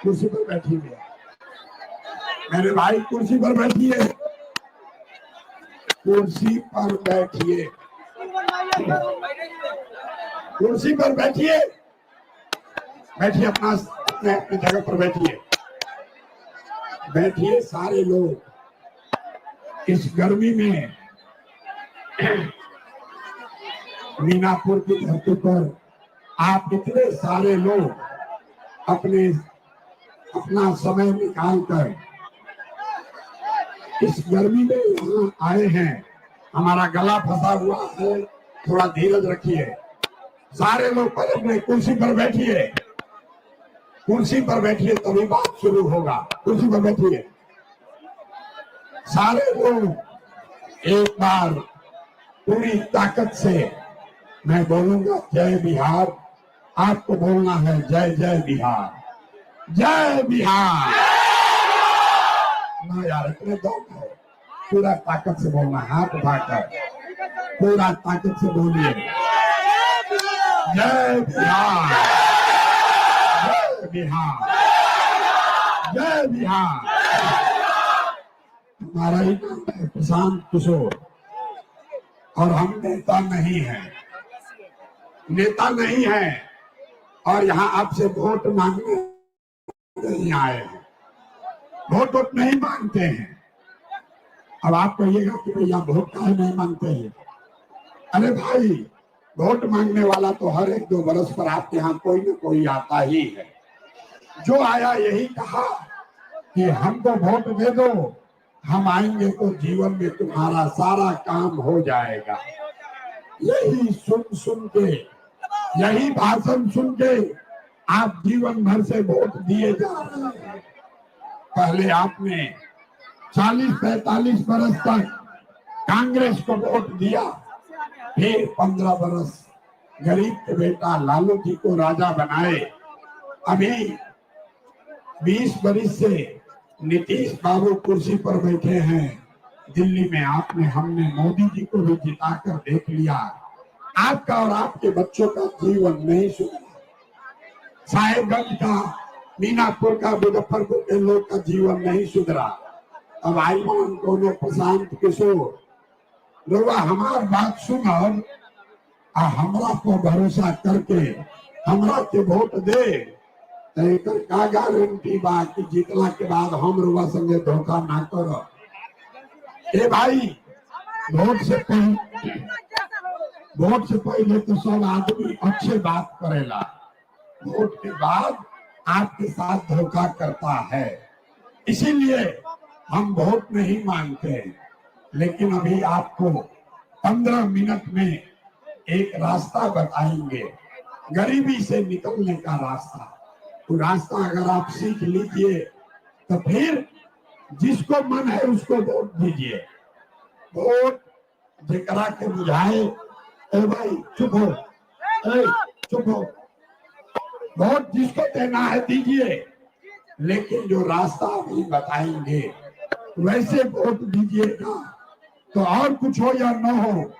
कुर्सी पर बैठिए मेरे भाई, कुर्सी पर बैठिए, कुर्सी पर बैठिए, कुर्सी पर बैठिए, बैठिए अपना अपनी जगह पर बैठिए, बैठिए सारे लोग। इस गर्मी में मीनापुर की धरती पर आप इतने सारे लोग अपना समय निकालकर इस गर्मी में यहाँ आए हैं। हमारा गला फंसा हुआ है, थोड़ा धीरज रखिए। सारे लोग पर अपने कुर्सी पर बैठिए, कुर्सी पर बैठिए, तभी बात शुरू होगा। कुर्सी पर बैठिए सारे लोग। एक बार पूरी ताकत से मैं बोलूंगा जय बिहार, आपको बोलना है जय जय बिहार, जय बिहार। ना यार, इतने दम है, पूरा ताकत से बोलना, हाथ उठाकर पूरा ताकत से बोलिए जय बिहार, जय बिहार, जय बिहार। हमारा ही नाम है प्रशांत किशोर और हम नेता नहीं हैं, नेता नहीं है और यहाँ आपसे वोट मांगने नहीं आए हैं, वोट नहीं मांगते हैं। अब आप कहिएगा कि भैया वोट काहे नहीं मांगते हैं? अरे भाई, वोट मांगने वाला तो हर 1-2 बरस पर आपके यहाँ कोई ना कोई आता ही है। जो आया यही कहा कि हमको वोट दे दो, हम आएंगे तो जीवन में तुम्हारा सारा काम हो जाएगा। यही सुन सुन के, यही भाषण सुन के आप जीवन भर से वोट दिए जा रहे हैं। पहले आपने 40-45 बरस तक कांग्रेस को वोट दिया, फिर 15 बरस गरीब के बेटा लालू जी को राजा बनाए। अभी 20 बरस से नीतीश बाबू कुर्सी पर बैठे हैं दिल्ली में। हमने मोदी जी को भी जिताकर देख लिया। आपका और आपके बच्चों का जीवन नहीं सुधरा। साहेबगंज का, मीनापुर का, मुजफ्फरपुर के लोग का जीवन नहीं सुधरा। अब आईमान दोनों प्रशांत किशोर लोग हमार बात सुन हमरा को भरोसा करके हमरा के वोट दे, तो का गारंटी बा कि जीतला के बाद हम रुआ संगे धोखा ना करो। ए भाई, वोट से पहले तो सब आदमी अच्छे बात करेला, वोट के बाद आपके साथ धोखा करता है। इसीलिए हम वोट नहीं मांगते। लेकिन अभी आपको 15 मिनट में एक रास्ता बताएंगे, गरीबी से निकलने का रास्ता। तो रास्ता अगर आप सीख लीजिए तो फिर जिसको मन है उसको वोट दीजिए। वोट जेकरा के बुझाए, ए भाई चुप हो, चुप हो, वोट जिसको देना है दीजिए, लेकिन जो रास्ता अभी बताएंगे वैसे वोट दीजिएगा। तो और कुछ हो या न हो,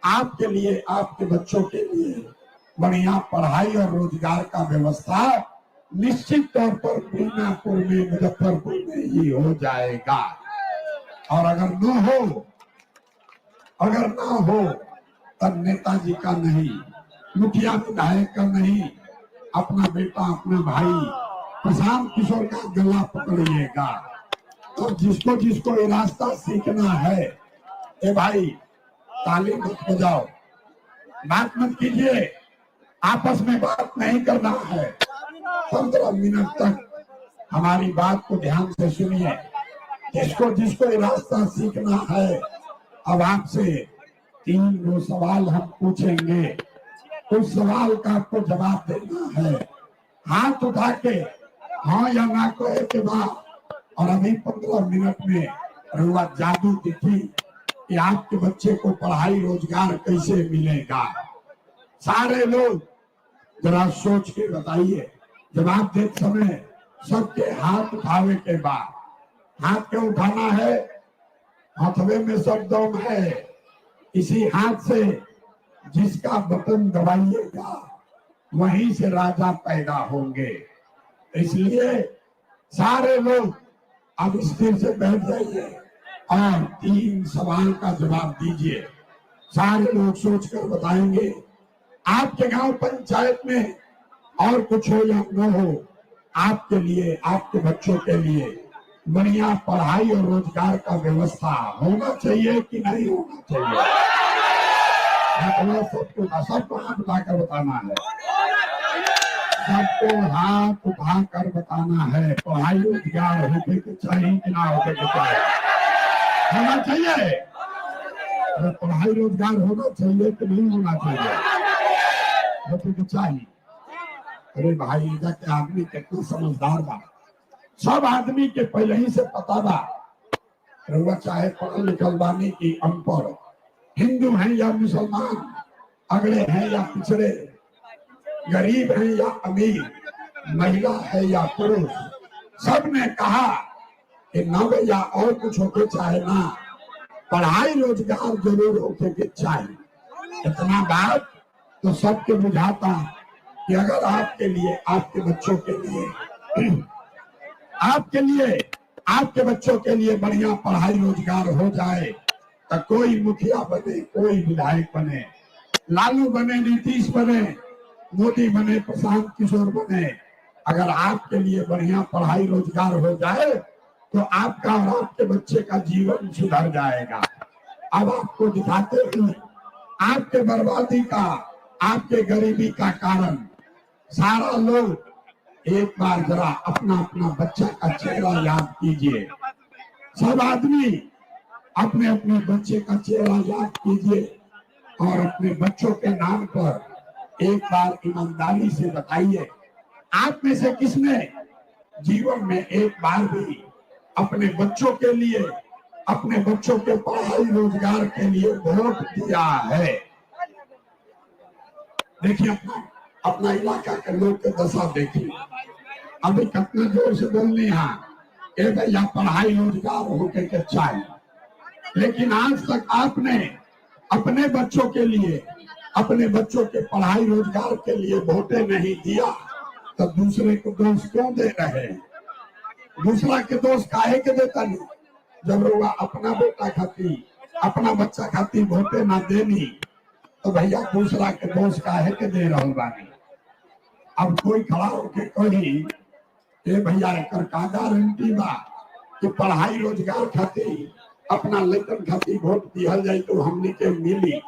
आपके लिए, आपके बच्चों के लिए बढ़िया पढ़ाई और रोजगार का व्यवस्था निश्चित तौर पर मीनापुर में, मुजफ्फरपुर में ही हो जाएगा। और अगर ना हो तब नेताजी का नहीं, मुखिया विधायक का नहीं, अपना बेटा, अपना भाई प्रशांत किशोर का गला पकड़िएगा। और जिसको जिसको ये रास्ता सीखना है, ए भाई ताली मत बजाओ, बात मत कीजिए, आपस में बात नहीं करना है। 15 मिनट तक हमारी बात को ध्यान से सुनिए। जिसको जिसको ये रास्ता सीखना है, अब आपसे 3 सवाल हम पूछेंगे, उस सवाल का आपको जवाब देना है। हाथ उठा के हाँ या ना कहे के बाद। और अभी 15 मिनट में रुआ जादू दिखी कि आपके बच्चे को पढ़ाई रोजगार कैसे मिलेगा। सारे लोग जरा सोच के बताइए। जवाब देते समय सबके हाथ उठावे के बाद, हाथ क्यों उठाना है? हथवे में सब दम है। इसी हाथ से जिसका बटन दबाइएगा वहीं से राजा पैदा होंगे। इसलिए सारे लोग अब स्थिर से बैठ जाइए और 3 सवाल का जवाब दीजिए। सारे लोग सोचकर बताएंगे आपके गांव पंचायत में और कुछ हो या न हो, आपके लिए, आपके बच्चों के लिए बढ़िया पढ़ाई और रोजगार का व्यवस्था होना चाहिए कि नहीं होना चाहिए? सबको हाथ उठाकर बताना है, सबको हाथ उठाकर बताना है। पढ़ाई रोजगार होके के चाहिए कि ना होके के चाहिए? होना चाहिए। अरे पढ़ाई रोजगार होना चाहिए कि नहीं होना चाहिए? होके के चाहिए। अरे भाई इधर के आदमी कितना समझदार बा, सब आदमी के पहले ही से पता बा। रउआ चाहे पढ़ल लिखल बानी की अनपढ़, हिंदू हैं या मुसलमान, अगड़े हैं या पिछड़े, गरीब हैं या अमीर, महिला है या पुरुष, सबने कहा कि नव या और कुछ होके चाहे ना, पढ़ाई रोजगार जरूर होके के चाहिए। इतना बात तो सबके बुझाता कि अगर आपके लिए, आपके बच्चों के लिए, आपके लिए, आपके बच्चों के लिए बढ़िया पढ़ाई रोजगार हो जाए तो कोई मुखिया बने, कोई विधायक बने, लालू बने, नीतीश बने, मोदी बने, प्रशांत किशोर बने, अगर आपके लिए बढ़िया पढ़ाई रोजगार हो जाए तो आपका और आपके बच्चे का जीवन सुधर जाएगा। अब आपको दिखाते हैं आपके बर्बादी का, आपके गरीबी का कारण। सारा लोग एक बार जरा अपना अपना बच्चा का चेहरा याद कीजिए। सब आदमी अपने अपने बच्चे का चेहरा याद कीजिए और अपने बच्चों के नाम पर एक बार ईमानदारी से बताइए, आप में से किसने जीवन में एक बार भी अपने बच्चों के लिए, अपने बच्चों के पढ़ाई रोजगार के लिए वोट दिया है? देखिए अपना इलाका के लोग के दशा देखिए। अभी कितना जोर से बोलनी है भैया पढ़ाई रोजगार होके के चाहिए, लेकिन आज तक आपने अपने बच्चों के लिए, अपने बच्चों के पढ़ाई रोजगार के लिए वोटे नहीं दिया, तो दूसरे को दोष क्यों दे रहे हैं? दूसरा के दोष काहे के देता नहीं? जब लोग अपना बेटा खाती, अपना बच्चा खाती वोटे ना देनी, तो भैया दूसरा के दोष काहे के दे रहा बानी? अब कोई खड़ा होके कही ए भैया एक का गारंटी बा कि पढ़ाई रोजगार खाती, अपना लेकर खाती वोट दिया जाए तो हमने के मिली?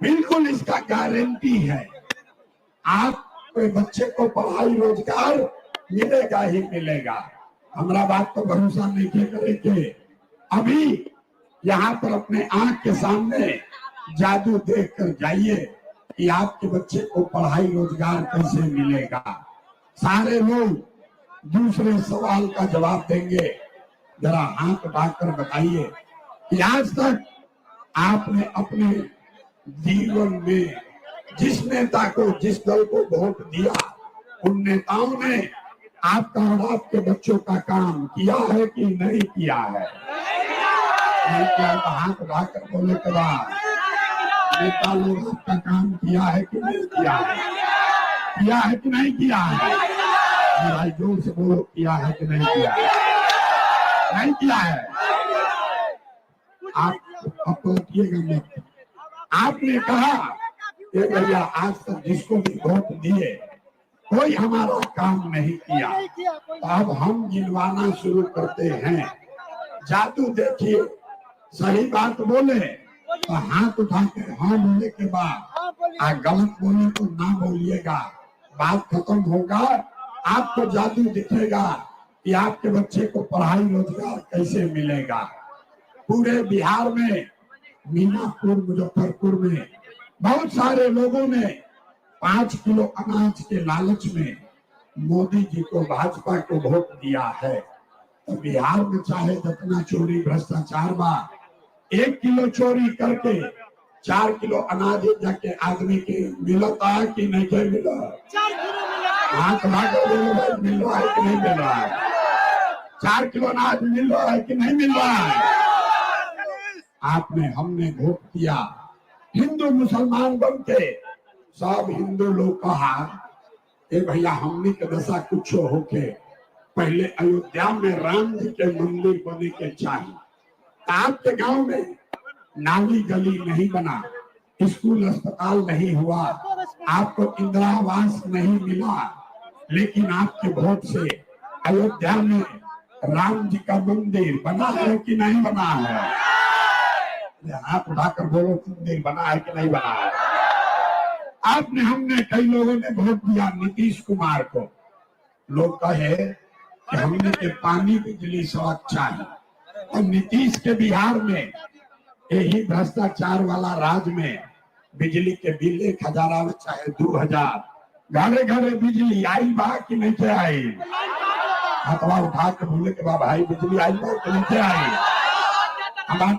बिल्कुल इसका गारंटी है। आपके बच्चे को पढ़ाई रोजगार मिलेगा ही मिलेगा। हमारा बात तो भरोसा नहीं करेंगे। अभी यहाँ पर अपने आंख के सामने जादू देख कर जाइए कि आपके बच्चे को पढ़ाई रोजगार कैसे मिलेगा। सारे लोग दूसरे सवाल का जवाब देंगे। जरा हाथ उठाकर बताइए कि आज तक आपने अपने जीवन में जिस नेता को, जिस दल को वोट दिया, उन नेताओं ने आपका और आपके बच्चों का काम किया है कि नहीं किया है? नहीं किया तो हाथ उठाकर बोले के बाद नेता लोग आपका काम किया है कि नहीं किया है? किया है कि नहीं किया है? भाई जोर से बोलो, किया है कि नहीं किया है? नहीं किया है। आप अपने मत। आपने कहा कि भैया आज तक जिसको भी वोट दिए कोई हमारा काम नहीं किया, तो अब हम गिनवाना शुरू करते हैं। जादू देखिए, सही बात बोले तो हाथ उठा के हाँ बोले के बाद गलत बोले तो ना बोलिएगा, बात खत्म होगा। आपको जादू दिखेगा कि आपके बच्चे को पढ़ाई रोजगार कैसे मिलेगा। पूरे बिहार में, मीनापुर, मुजफ्फरपुर में बहुत सारे लोगों ने 5 किलो अनाज के लालच में मोदी जी को, भाजपा को वोट दिया है। तो बिहार में चाहे जितना चोरी भ्रष्टाचार बा, 1 किलो चोरी करके 4 किलो अनाज जाके आदमी के मिलता है कि नहीं के मिला? हाथ भाग मिल रहा है कि नहीं मिल रहा है? 4 किलो अनाज मिल रहा है कि नहीं मिल रहा है? आपने, हमने वोट दिया, हिंदू मुसलमान बन के सब हिंदू लोग कहा ए भैया हमने के दशा कुछ होके पहले अयोध्या में राम जी के मंदिर बने के चाहिए। आपके गांव में नाली गली नहीं बना, स्कूल अस्पताल नहीं हुआ, आपको इंदिरा आवास नहीं मिला, लेकिन आपके वोट से अयोध्या में राम जी का मंदिर बना है कि नहीं बना है? हाथ उठाकर बोलो, मंदिर बना है कि नहीं बना है? आपने हमने कई लोगों ने वोट दिया नीतीश कुमार को। लोग कहे कि हमने के पानी बिजली सड़क चाहिए, और नीतीश के बिहार में यही भ्रष्टाचार वाला राज में बिजली के बिल 1000 में चाहे 2000, घरे घरे बिजली आई बा कि नहीं आई? हाथवा उठा के बोले के बा भाई बिजली आई बा कि नहीं आई?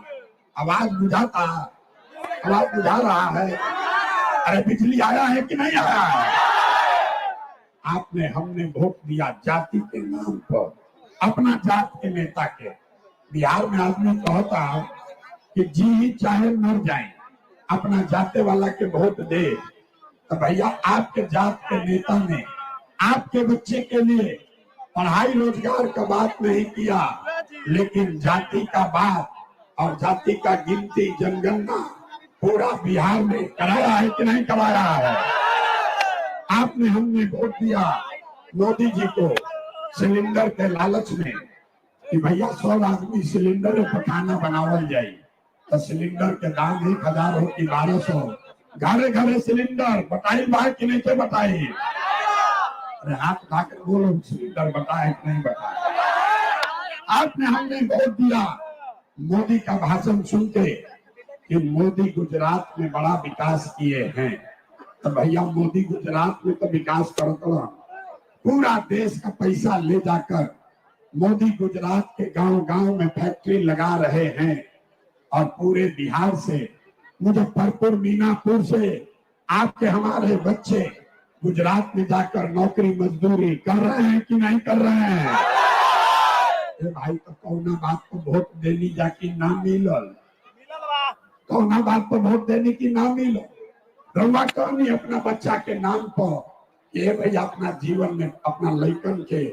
आवाज बुझाता, आवाज बुझा रहा है? अरे बिजली आया है कि नहीं आया है? आपने हमने वोट दिया जाति के नाम पर, अपना जात के नेता के। बिहार में आदमी कहता कि जी चाहे मर जाए अपना जाते वाला के वोट दे। तो भैया आपके जात के नेता ने आपके बच्चे के लिए पढ़ाई रोजगार का बात नहीं किया, लेकिन जाति का बात और जाति का गिनती जनगणना पूरा बिहार में कराया है कि नहीं कराया है? आपने हमने वोट दिया मोदी जी को सिलेंडर के लालच में कि भैया 100 आदमी सिलेंडर पर खाना बनावल जाए, तो सिलेंडर के दाम 1000 हो कि 1200, घरे घरे सिलेंडर बताई बात कि नहीं बताई? अरे हाथ उठाकर बोलो, सिलेंडर बताए कि नहीं बताए? आपने हमने वोट दिया मोदी का भाषण सुन के कि मोदी गुजरात में बड़ा विकास किए हैं। तो भैया मोदी गुजरात में तो विकास करता, पूरा देश का पैसा ले जाकर मोदी गुजरात के गांव गांव में फैक्ट्री लगा रहे हैं, और पूरे बिहार से मुजफ्फरपुर मीनापुर से आपके हमारे बच्चे गुजरात में जाकर नौकरी मजदूरी कर रहे हैं कि नहीं कर रहे हैं? भाई तो कौना बात को वोट देनी जाके ना मिलल, कौना बात पर वोट देने की ना मिलो? रउआ कहनी अपना बच्चा के नाम पर ये भैया अपना जीवन में अपना लड़कन के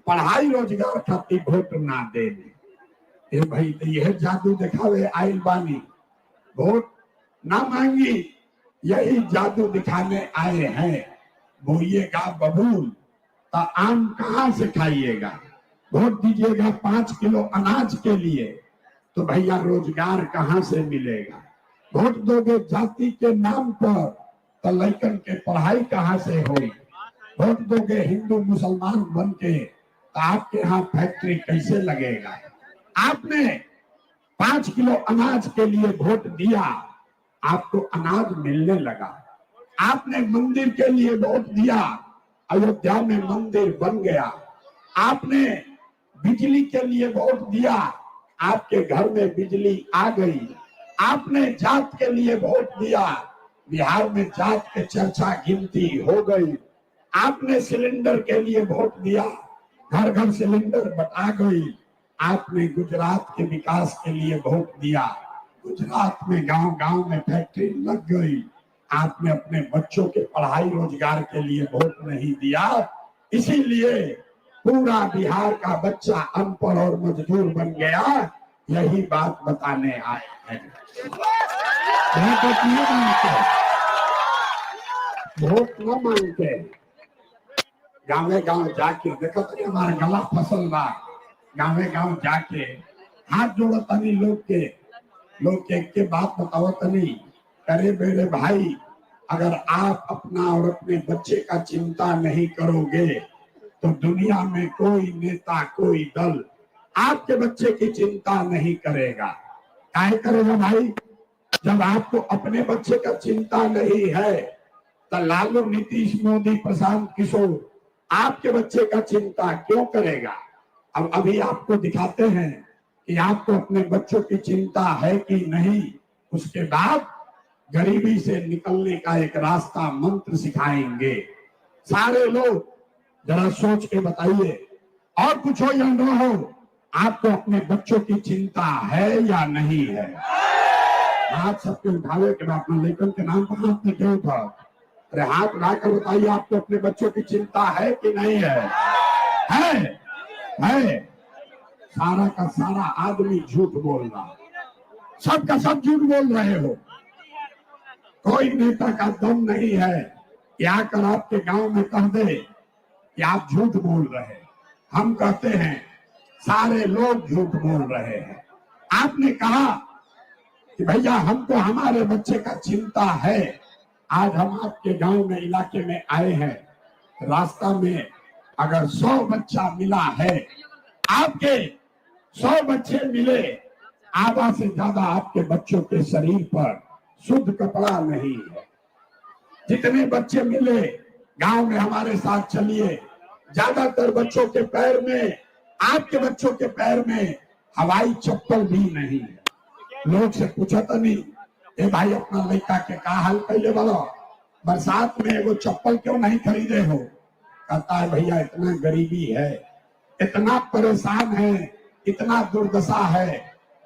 पढ़ाई रोजगार खातिर वोट ना देने। ये भाई तो यह जादू दिखावे आइल बानी, वोट ना मांगी, यही जादू दिखाने आए हैं। बोइएगा बबूल तो आम कहाँ से खाइएगा? वोट दीजिएगा 5 किलो अनाज के लिए, तो भैया रोजगार कहाँ से मिलेगा? वोट दोगे जाति के नाम पर, तो लड़कन के पढ़ाई कहाँ से होगी? वोट दोगे हिंदू मुसलमान बन के, तो आपके यहाँ फैक्ट्री कैसे लगेगा? आपने 5 किलो अनाज के लिए वोट दिया, आपको अनाज मिलने लगा। आपने मंदिर के लिए वोट दिया, अयोध्या में मंदिर बन गया। आपने बिजली के लिए वोट दिया, आपके घर में बिजली आ गई। आपने जात के लिए वोट दिया, बिहार में जात के चर्चा गिनती हो गई। आपने सिलेंडर के लिए वोट दिया, घर घर सिलेंडर बटा गई। आपने गुजरात के विकास के लिए वोट दिया, गुजरात में गांव गांव में फैक्ट्री लग गई। आपने अपने बच्चों के पढ़ाई रोजगार के लिए वोट नहीं दिया, इसीलिए पूरा बिहार का बच्चा अनपढ़ और मजदूर बन गया। यही बात बताने आए हैं। वोट न मांगते, गाँवे गाँव जाके देखो तो हमारा गला फसल बा, गाँवे गाँव जाके हाथ जोड़ो तनी लोग के बात बताओ तनी, अरे मेरे भाई अगर आप अपना और अपने बच्चे का चिंता नहीं करोगे तो दुनिया में कोई नेता कोई दल आपके बच्चे की चिंता नहीं करेगा। काहे करेगा भाई? जब आपको अपने बच्चे का चिंता नहीं है तो लालू नीतीश मोदी प्रशांत किशोर आपके बच्चे का चिंता क्यों करेगा? अब अभी आपको दिखाते हैं कि आपको अपने बच्चों की चिंता है कि नहीं। उसके बाद गरीबी से निकलने का एक रास्ता मंत्र सिखाएंगे। सारे लोग जरा सोच के बताइए, और कुछ हो या न हो, आपको अपने बच्चों की चिंता है या नहीं है? हाथ सबके उठावे के बाद अपने लेखन के नाम पर हाथ नहीं क्यों उठा? अरे हाथ उठाकर बताइए, आपको अपने बच्चों की चिंता है कि नहीं है? है है, सारा का सारा आदमी झूठ बोल रहा, सब का सब झूठ बोल रहे हो। कोई नेता का दम नहीं है कि आकर आपके गांव में कह दे कि आप झूठ बोल रहे हैं। हम कहते हैं सारे लोग झूठ बोल रहे हैं। आपने कहा कि भैया हमको हमारे बच्चे का चिंता है। आज हम आपके गांव में इलाके में आए हैं, रास्ता में अगर 100 बच्चा मिला है, आपके 100 बच्चे मिले, आधा से ज्यादा आपके बच्चों के शरीर पर शुद्ध कपड़ा नहीं है। जितने बच्चे मिले गांव में हमारे साथ चलिए, ज्यादातर बच्चों के पैर में, आपके बच्चों के पैर में हवाई चप्पल भी नहीं है। लोग से पूछा तो नहीं, ए भाई अपना लड़का के का हाल पहले बोलो, बरसात में वो चप्पल क्यों नहीं खरीदे हो? कहता है भैया इतना गरीबी है, इतना परेशान है, इतना दुर्दशा है,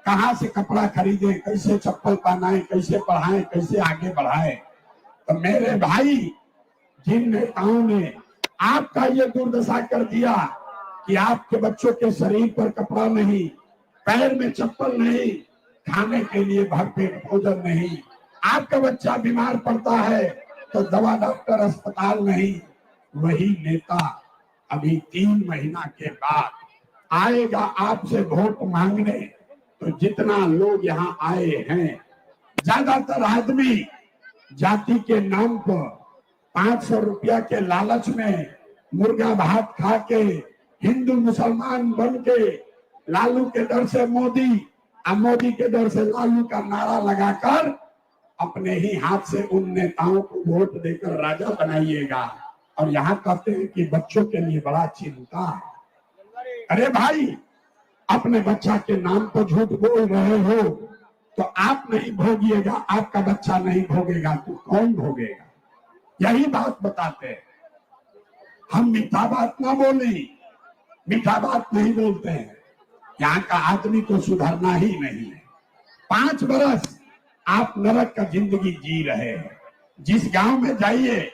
कहाँ से कपड़ा खरीदे, कैसे चप्पल पहनाए, कैसे पढ़ाएं, कैसे आगे बढ़ाए। तो मेरे भाई, जिन नेताओं ने आपका ये दुर्दशा कर दिया कि आपके बच्चों के शरीर पर कपड़ा नहीं, पैर में चप्पल नहीं, खाने के लिए भरपेट भोजन नहीं, आपका बच्चा बीमार पड़ता है तो दवा डॉक्टर अस्पताल नहीं, वही नेता अभी 3 महीना के बाद आएगा आपसे वोट मांगने। तो जितना लोग यहाँ आए हैं, ज्यादातर आदमी जाति के नाम पर 500 रुपया के लालच में मुर्गा भात खा के हिंदू मुसलमान बन के लालू के डर से मोदी और मोदी के डर से लालू का नारा लगाकर अपने ही हाथ से उन नेताओं को वोट देकर राजा बनाइएगा। और यहाँ कहते हैं कि बच्चों के लिए बड़ा चिंता है। अरे भाई, अपने बच्चा के नाम पर झूठ बोल रहे हो तो आप नहीं भोगिएगा, आपका बच्चा नहीं भोगेगा तो कौन भोगेगा? यही बात बताते हैं। हम मीठा बात ना बोले, मीठा बात नहीं बोलते हैं। यहाँ का आदमी को सुधरना ही नहीं है। 5 बरस आप नरक का जिंदगी जी रहे हैं। जिस गांव में जाइए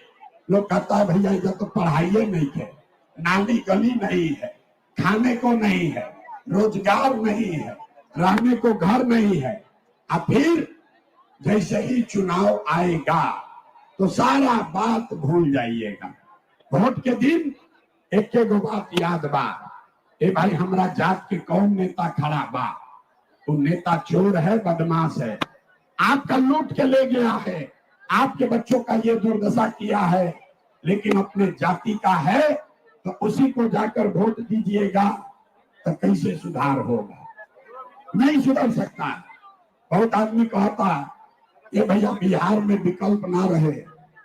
लोग कहता है भैया इधर तो पढ़ाइए नहीं है, नाली गली नहीं है, खाने को नहीं है, रोजगार नहीं है, रहने को घर नहीं है। अब फिर जैसे ही चुनाव आएगा तो सारा बात भूल जाइएगा। वोट के दिन एक बात याद बा, ए भाई हमरा जात के कौन नेता खड़ा बा? वो नेता चोर है, बदमाश है, आपका लूट के ले गया है, आपके बच्चों का ये दुर्दशा किया है, लेकिन अपने जाति का है तो उसी को जाकर वोट दीजिएगा। तो कैसे सुधार होगा? नहीं सुधर सकता। बहुत आदमी कहता ये भैया बिहार में विकल्प ना रहे,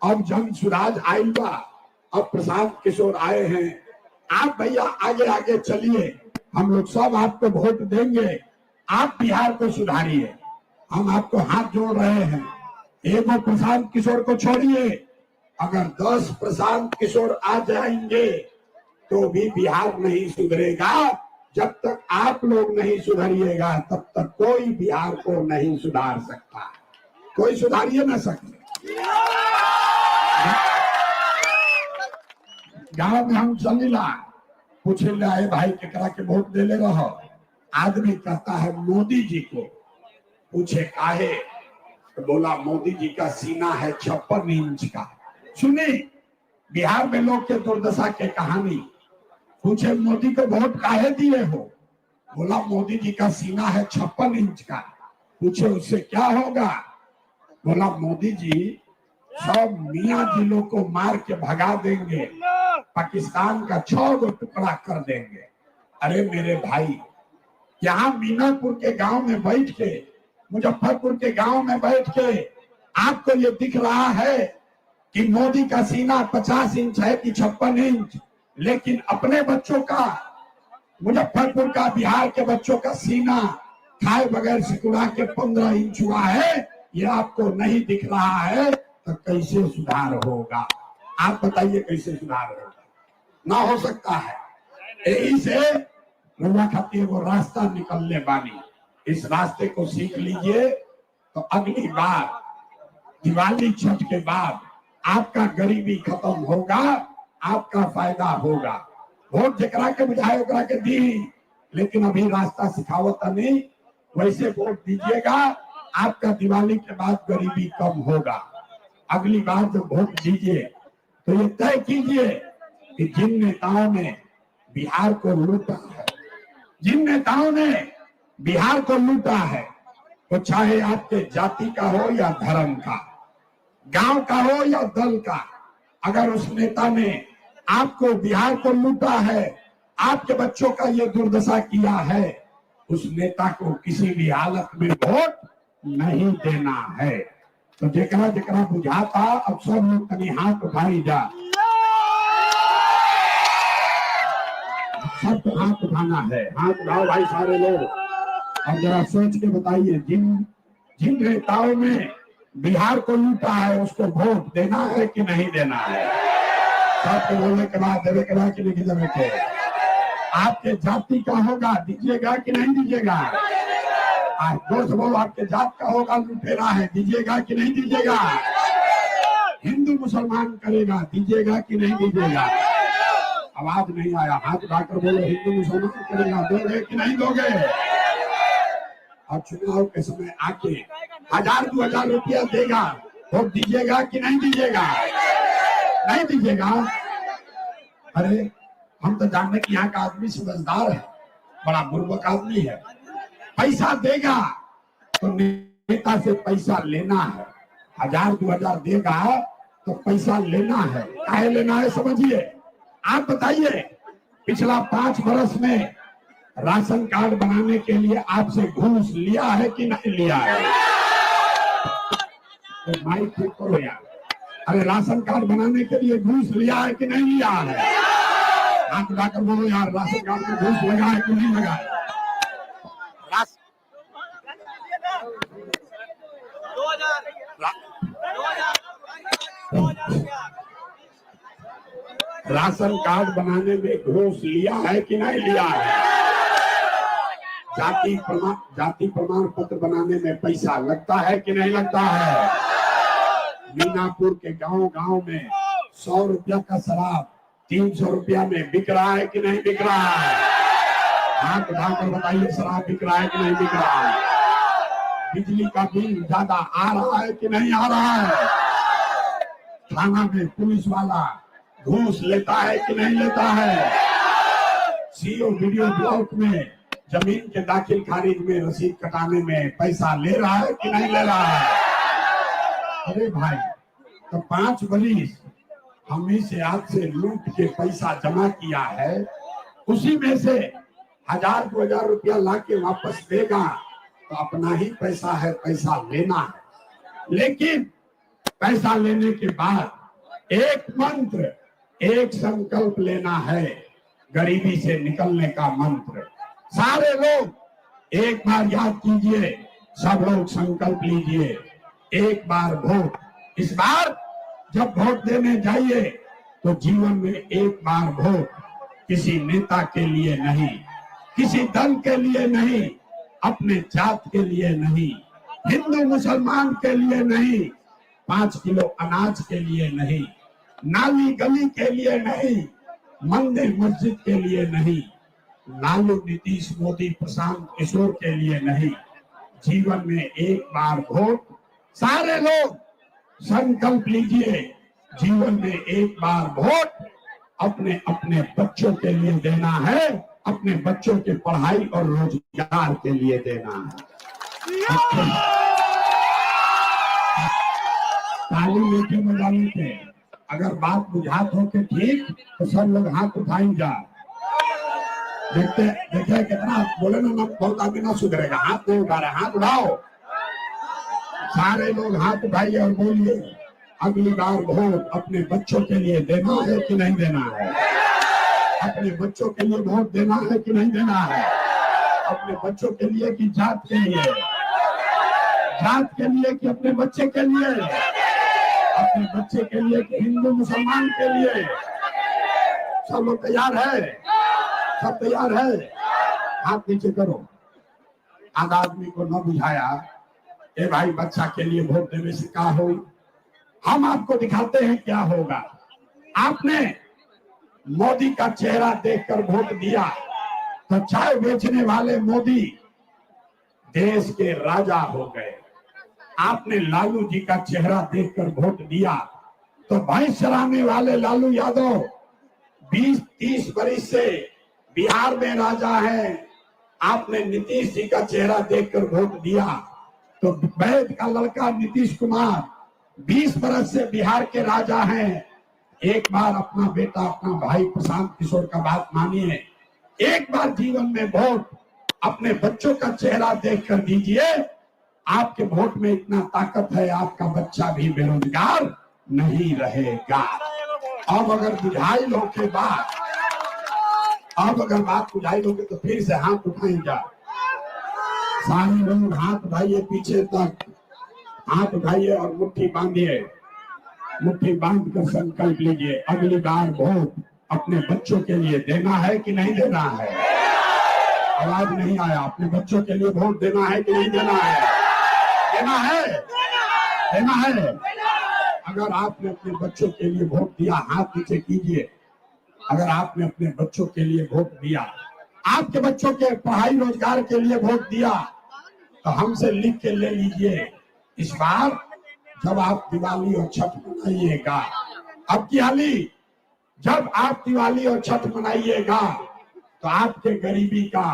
अब जन सुराज आयल बा, अब प्रशांत किशोर आए हैं, आप भैया आगे आगे चलिए, हम लोग सब आपको वोट देंगे, आप बिहार को सुधारिए। हम आपको हाथ जोड़ रहे हैं। एगो प्रशांत किशोर को छोड़िए, अगर 10 प्रशांत किशोर आ जाएंगे तो भी बिहार नहीं सुधरेगा। जब तक आप लोग नहीं सुधरिएगा तब तक कोई बिहार को नहीं सुधार सकता। कोई सुधारिए ना सकते। गांव में हम चलिला पूछे ले भाई केकरा के वोट देले रहो, आदमी कहता है मोदी जी को। पूछे काहे? तो बोला मोदी जी का सीना है 56 इंच का। सुनी बिहार में लोग के दुर्दशा के कहानी। पूछे मोदी को वोट काहे दिए हो? बोला मोदी जी का सीना है 56 इंच का। पूछे उससे क्या होगा? बोला मोदी जी सब मियां जिलों को मार के भगा देंगे, पाकिस्तान का 6 गो टुकड़ा कर देंगे। अरे मेरे भाई, यहाँ मीनापुर के गांव में बैठ के, मुजफ्फरपुर के गांव में बैठ के आपको ये दिख रहा है कि मोदी का सीना 50 इंच है कि 56 इंच, लेकिन अपने बच्चों का, मुजफ्फरपुर का, बिहार के बच्चों का सीना खाए बगैर सिकुड़ा के 15 इंच हुआ है। ये आपको नहीं दिख रहा है तो कैसे सुधार होगा? आप बताइए कैसे सुधार होगा? ना हो सकता है। यही से लोगों खातिर वो रास्ता निकलने वाली, इस रास्ते को सीख लीजिए तो अगली बार दिवाली छठ के बाद आपका गरीबी खत्म होगा, आपका फायदा होगा। वोट जकरा के बुझाए ओकरा के दी, लेकिन अभी रास्ता सिखावत नहीं। वैसे वोट दीजिएगा, आपका दिवाली के बाद गरीबी कम होगा। अगली बार जब वोट दीजिए तो ये तय कीजिए कि जिन नेताओं ने बिहार को लूटा है, जिन नेताओं ने बिहार को लूटा है, वो चाहे आपके जाति का हो या धर्म का, गांव का हो या दल का, अगर उस नेता ने आपको बिहार को लूटा है, आपके बच्चों का ये दुर्दशा किया है, उस नेता को किसी भी हालत में वोट नहीं देना है। तो जेकरा जेकरा बुझाता, अब सब लोग तनी हाथ उठाई जा, सबको हाथ उठाना है। हाथ उठाओ भाई सारे लोग, और जरा सोच के बताइए, जिन नेताओं में बिहार को लूटा है उसको वोट देना है कि नहीं देना है? सबको बोलने के बाद देवे के बाद कि नहीं देवे के? आपके जाति का होगा दीजिएगा कि नहीं दीजिएगा? आज दोस्त बोलो, आपके जात का होगा लुटेरा है, दीजिएगा कि नहीं दीजिएगा? हिंदू मुसलमान करेगा, दीजिएगा कि नहीं दीजिएगा? आवाज नहीं आया, हाथ उठाकर बोलो, हिंदू मुसलमान करेगा, दोगे कि नहीं दोगे? और चुनाव के समय आके 1000-2000 रुपया देगा, वोट दीजिएगा कि नहीं दीजिएगा? नहीं दीजिएगा? अरे हम तो जानते कि यहाँ का आदमी समझदार है, बड़ा बुर्बक आदमी है। पैसा देगा तो नेता से पैसा लेना है, 1000-2000 देगा तो पैसा लेना है। काहे लेना है समझिए। आप बताइए, पिछला 5 वर्ष में राशन कार्ड बनाने के लिए आपसे घूस लिया है कि नहीं लिया है? तो माइक ठीक करो यार। अरे राशन कार्ड बनाने के लिए घूस लिया है कि नहीं लिया है? हाथ उठाकर बोलो यार, राशन कार्ड में घूस लगा है कि नहीं लगा है? राशन कार्ड बनाने में घूस लिया है कि नहीं लिया है? जाति प्रमाण पत्र बनाने में पैसा लगता है कि नहीं लगता है? मीनापुर के गांव में 100 रुपया का शराब 300 रुपया में बिक रहा है कि नहीं बिक रहा है? हाथ उठाकर बताइए, शराब बिक रहा है कि नहीं बिक रहा है? बिजली का बिल ज्यादा आ रहा है कि नहीं आ रहा है? थाना में पुलिस वाला घूस लेता है कि नहीं लेता है? सीओ वीडियो ब्लॉक में जमीन के दाखिल खारिज में रसीद कटाने में पैसा ले रहा है कि नहीं ले रहा है? अरे भाई, तो 5 बरिस हमें से आपसे लूट के पैसा जमा किया है, उसी में से 1000-2000 रुपया लाके वापस देगा तो अपना ही पैसा है, पैसा लेना है। लेकिन पैसा लेने के बाद एक मंत्र, एक संकल्प लेना है, गरीबी से निकलने का मंत्र। सारे लोग एक बार याद कीजिए, सब लोग संकल्प लीजिए, एक बार वोट। इस बार जब वोट देने जाइए तो जीवन में एक बार वोट, किसी नेता के लिए नहीं, किसी दल के लिए नहीं, अपने जात के लिए नहीं, हिंदू मुसलमान के लिए नहीं, 5 किलो अनाज के लिए नहीं, नाली गली के लिए नहीं, मंदिर मस्जिद के लिए नहीं, लालू नीतीश मोदी प्रशांत किशोर के लिए नहीं, जीवन में एक बार वोट। सारे लोग संकल्प लीजिए, जीवन में एक बार वोट अपने अपने बच्चों के लिए देना है, अपने बच्चों के पढ़ाई और रोजगार के लिए देना है। ताली मीठे बजाने के, अगर बात बुझात हो के ठीक तो सब लोग हाथ उठाई जा। देखते कितना बोले ना, बहुत आदमी ना सुधरेगा। हाथ नहीं उठा रहे, हाथ उठाओ। सारे लोग हाथ उठाइए और बोलिए, अगली बार वोट अपने बच्चों के लिए देना है कि नहीं देना है? अपने बच्चों के लिए वोट देना है कि नहीं देना है? अपने बच्चों के लिए कि जात के लिए? जात के लिए कि अपने बच्चे के लिए? अपने बच्चे के लिए कि हिंदू मुसलमान के लिए? सब लोग तैयार है? सब तैयार है? हाथ नीचे करो। आधा आदमी को न बुझाया, ए भाई बच्चा के लिए वोट देने से क्या हो? हम आपको दिखाते हैं क्या होगा। आपने मोदी का चेहरा देखकर वोट दिया तो चाय बेचने वाले मोदी देश के राजा हो गए। आपने लालू जी का चेहरा देखकर वोट दिया तो भैंस चराने वाले लालू यादव 20-30 बरिस से बिहार में राजा हैं। आपने नीतीश जी का चेहरा देखकर वोट दिया तो वैद का लड़का नीतीश कुमार 20 बरस से बिहार के राजा हैं। एक बार अपना बेटा, अपना भाई प्रशांत किशोर का बात मानिए, एक बार जीवन में वोट अपने बच्चों का चेहरा देखकर दीजिए। आपके वोट में इतना ताकत है, आपका बच्चा भी बेरोजगार नहीं रहेगा। अब अगर बुझाई लो के बाद, अब अगर बात बुझाई लोगे तो फिर से हाथ उठाएंगे। सारे लोग हाथ उठाइए, पीछे तक हाथ उठाइए और मुट्ठी बांधिए। मुट्ठी बांध कर संकल्प लीजिए, अगली बार वोट अपने बच्चों के लिए देना है कि नहीं देना है। आवाज नहीं आया। अपने बच्चों के लिए वोट देना है कि नहीं देना है। देना है, देना है। अगर आपने अपने बच्चों के लिए वोट दिया, हाथ नीचे कीजिए। अगर आपने अपने बच्चों के लिए वोट दिया, आपके बच्चों के पढ़ाई रोजगार के लिए वोट दिया, तो हमसे लिख के ले लीजिए। इस बार जब आप दिवाली और छठ मनाइएगा, अब की हाली जब आप दिवाली और छठ मनाइएगा तो आपके गरीबी का,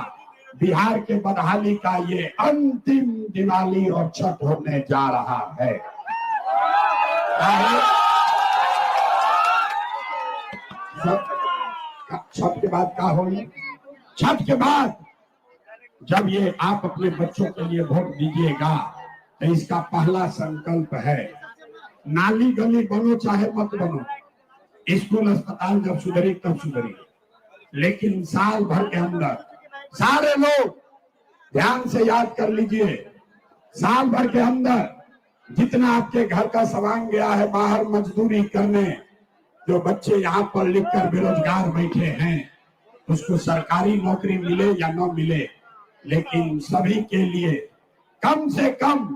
बिहार के बदहाली का ये अंतिम दिवाली और छठ होने जा रहा है। छठ के बाद क्या होगी? छठ के बाद जब ये आप अपने बच्चों के लिए वोट दीजिएगा तो इसका पहला संकल्प है, नाली गली बनो चाहे मत बनो, स्कूल अस्पताल जब सुधरी तब सुधरी, लेकिन साल भर के अंदर सारे लोग ध्यान से याद कर लीजिए, साल भर के अंदर जितना आपके घर का सामान गया है बाहर मजदूरी करने, जो बच्चे यहाँ पर लिखकर बेरोजगार बैठे हैं, उसको सरकारी नौकरी मिले या न मिले, लेकिन सभी के लिए कम से कम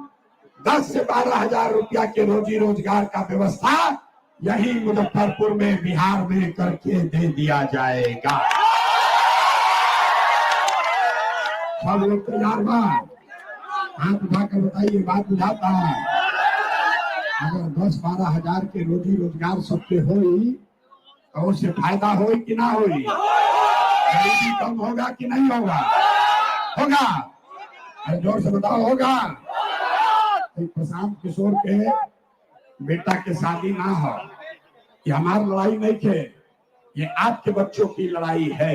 10 से 12 हजार रुपया के रोजी रोजगार का व्यवस्था यही मुजफ्फरपुर में, बिहार में करके दे दिया जाएगा। सब लोग तैयार बा? हाथ उठाकर बताइए, बात बुझाता है? अगर 10-12 हजार के रोजी रोजगार सबके होई तो उससे फायदा होई कि ना होई? गरीबी कम होगा कि नहीं होगा? होगा। अरे जोर से बताओ, होगा। प्रशांत किशोर के बेटा के शादी ना हो, ये हमारी लड़ाई नहीं थे, ये आपके बच्चों की लड़ाई है।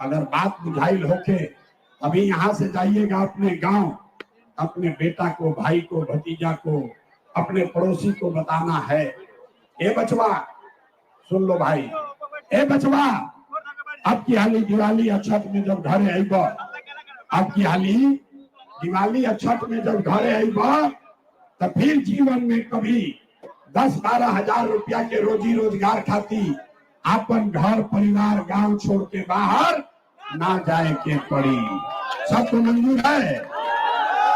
अगर बात बुझाइल होके अभी यहाँ से जाइएगा अपने गांव, अपने बेटा को, भाई को, भतीजा को, अपने पड़ोसी को बताना है, ए बचवा सुन लो भाई, ए बचवा अब की हाली दिवाली और छठ में जब घरे आइब, अब की हाली दिवाली और छठ में जब घरे आइब तो फिर जीवन में कभी 10-12 हजार रुपया के रोजी रोजगार खाती अपन घर परिवार गांव छोड़ के बाहर ना जाए के पड़ी। सबको मंजूर है?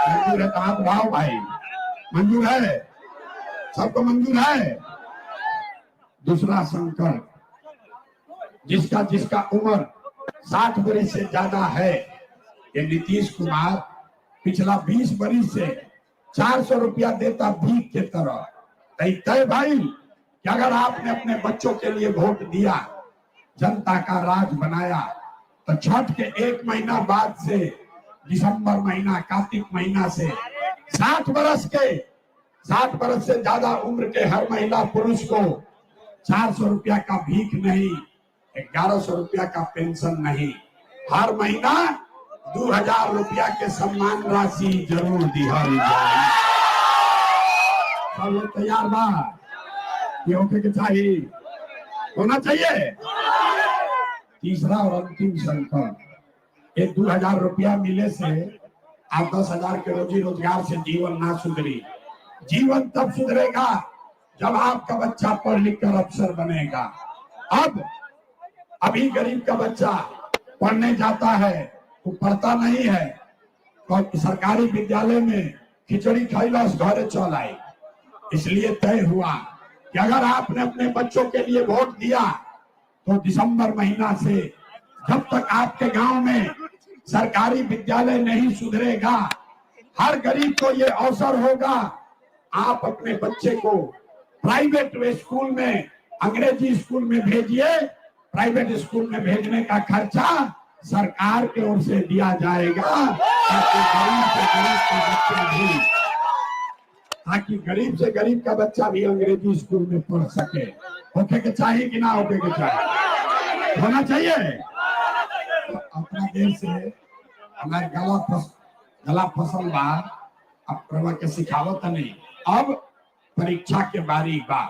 मंजूर है तो हाथ उठाओ भाई। मंजूर है? सबको मंजूर है? दूसरा संकल्प, जिसका जिसका उम्र 60 बरिस से ज्यादा है, ये नीतीश कुमार पिछला 20 बरिस से 400 रुपया देता भीख के तरह। तय भाई कि अगर आपने अपने बच्चों के लिए वोट दिया, जनता का राज बनाया, तो छठ के 1 महीना बाद से दिसंबर महीना, कार्तिक महीना से 60 बरस से ज्यादा उम्र के हर महिला पुरुष को 400 रुपया का भीख नहीं, 1100 रुपया का पेंशन नहीं, हर महीना 2000 रुपया के सम्मान राशि जरूर दिहाई जाए। सब लोग तैयार बा? ये होके के चाहिए, होना चाहिए। तीसरा और अंतिम संकल्प, ये 2000 रुपया मिले से आप 10 हजार के रोजी रोजगार से जीवन ना सुधरी। जीवन तब सुधरेगा जब आपका बच्चा पढ़ लिख कर अफसर बनेगा। अभी गरीब का बच्चा पढ़ने जाता है, वो पढ़ता नहीं है, तो सरकारी विद्यालय में खिचड़ी खैलस घरे चल आई। इसलिए तय हुआ कि अगर आपने अपने बच्चों के लिए वोट दिया तो दिसंबर महीना से जब तक आपके गांव में सरकारी विद्यालय नहीं सुधरेगा, हर गरीब को ये अवसर होगा, आप अपने बच्चे को प्राइवेट स्कूल में, अंग्रेजी स्कूल में भेजिए। प्राइवेट स्कूल में भेजने का खर्चा सरकार की ओर से दिया जाएगा, ताकि गरीब से गरीब का बच्चा भी अंग्रेजी स्कूल में पढ़ सके। होके के चाहिए कि ना होके के चाहिए? होना चाहिए। तो अपना देर से हमारे गला फसल बा, अब प्रभा के सिखावत नहीं। अब परीक्षा के बारी बा,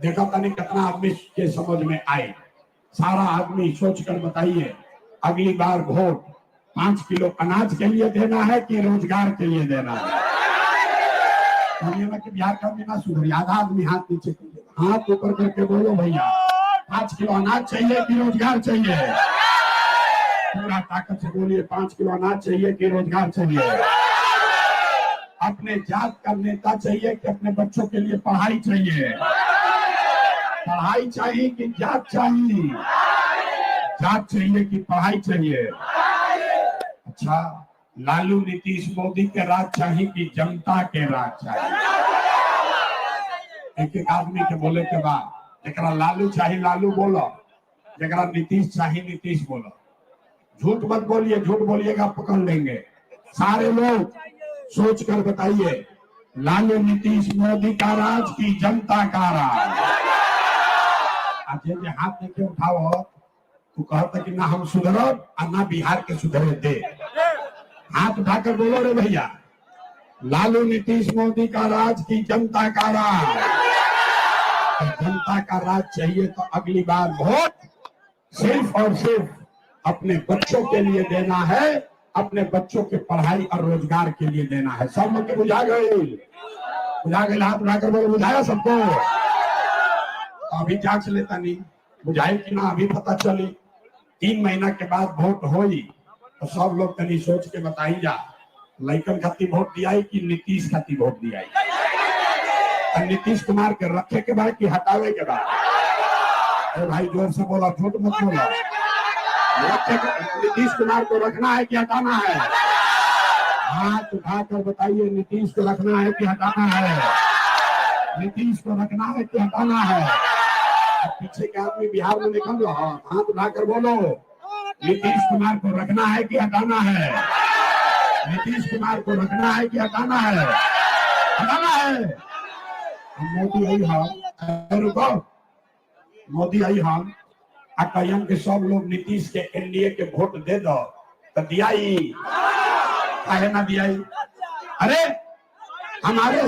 देखो तनी कितना आदमी के समझ में आए। सारा आदमी सोचकर बताइए, अगली बार वोट 5 किलो अनाज के लिए देना है कि रोजगार के लिए देना है? कि बिहार का बिना सुधरी, आधा आदमी हाथ नीचे कीजिए, हाथ ऊपर करके बोलो भैया 5 किलो अनाज चाहिए कि रोजगार चाहिए? पूरा ताकत से बोलिए 5 किलो अनाज चाहिए कि रोजगार चाहिए? अपने जात का नेता चाहिए कि अपने बच्चों के लिए पढ़ाई चाहिए? पढ़ाई चाहिए कि जात चाहिए? जात चाहिए कि पढ़ाई चाहिए? अच्छा, लालू नीतीश मोदी के राज चाहिए कि जनता के राज चाहिए? एक एक आदमी के बोले के बाद, जरा लालू चाहिए लालू बोलो, जरा नीतीश चाहिए नीतीश बोलो। झूठ मत बोलिए, झूठ बोलिएगा पकड़ लेंगे। सारे लोग सोच कर बताइए, लालू नीतीश मोदी का राज की जनता का राज? आज ये हाथ लेके उठाओ तो कहता कि ना हम सुधरब और ना बिहार के सुधरे दे। हाथ उठाकर बोलो रे भैया, लालू नीतीश मोदी का राज की जनता का राज? तो जनता का राज चाहिए तो अगली बार वोट सिर्फ और सिर्फ अपने बच्चों के लिए देना है, अपने बच्चों के पढ़ाई और रोजगार के लिए देना है। सब लोग बुझा गए? बुझा गए? हाथ उठाकर बोलो, बुझाया सबको? अभी जांच लेता नहीं बुझाए कि ना, अभी पता चली। 3 महीना के बाद वोट होई तो सब लोग तनी सोच के बताई जा, लइकन खातिर वोट दिया कि नीतीश खातिर वोट दिया? नीतीश कुमार के रखे के बाद कि हटावे के बाद? अरे भाई जोर से बोला, झूठ मत बोला। नीतीश कुमार को रखना है कि हटाना है? हाथ उठाकर बताइए, नीतीश को रखना है कि हटाना है? नीतीश को रखना है कि हटाना है? पीछे के आदमी बिहार में निकल रहा, हाथ उठाकर बोलो, नीतीश कुमार को रखना है कि हटाना है? नीतीश कुमार को रखना है कि हटाना है? हटाना है। मोदी आई हम रुको, मोदी आई हम कहियन के सब लोग नीतीश के एनडीए के वोट दे दो तो दियाई, काहे ना दियाई? अरे हमारे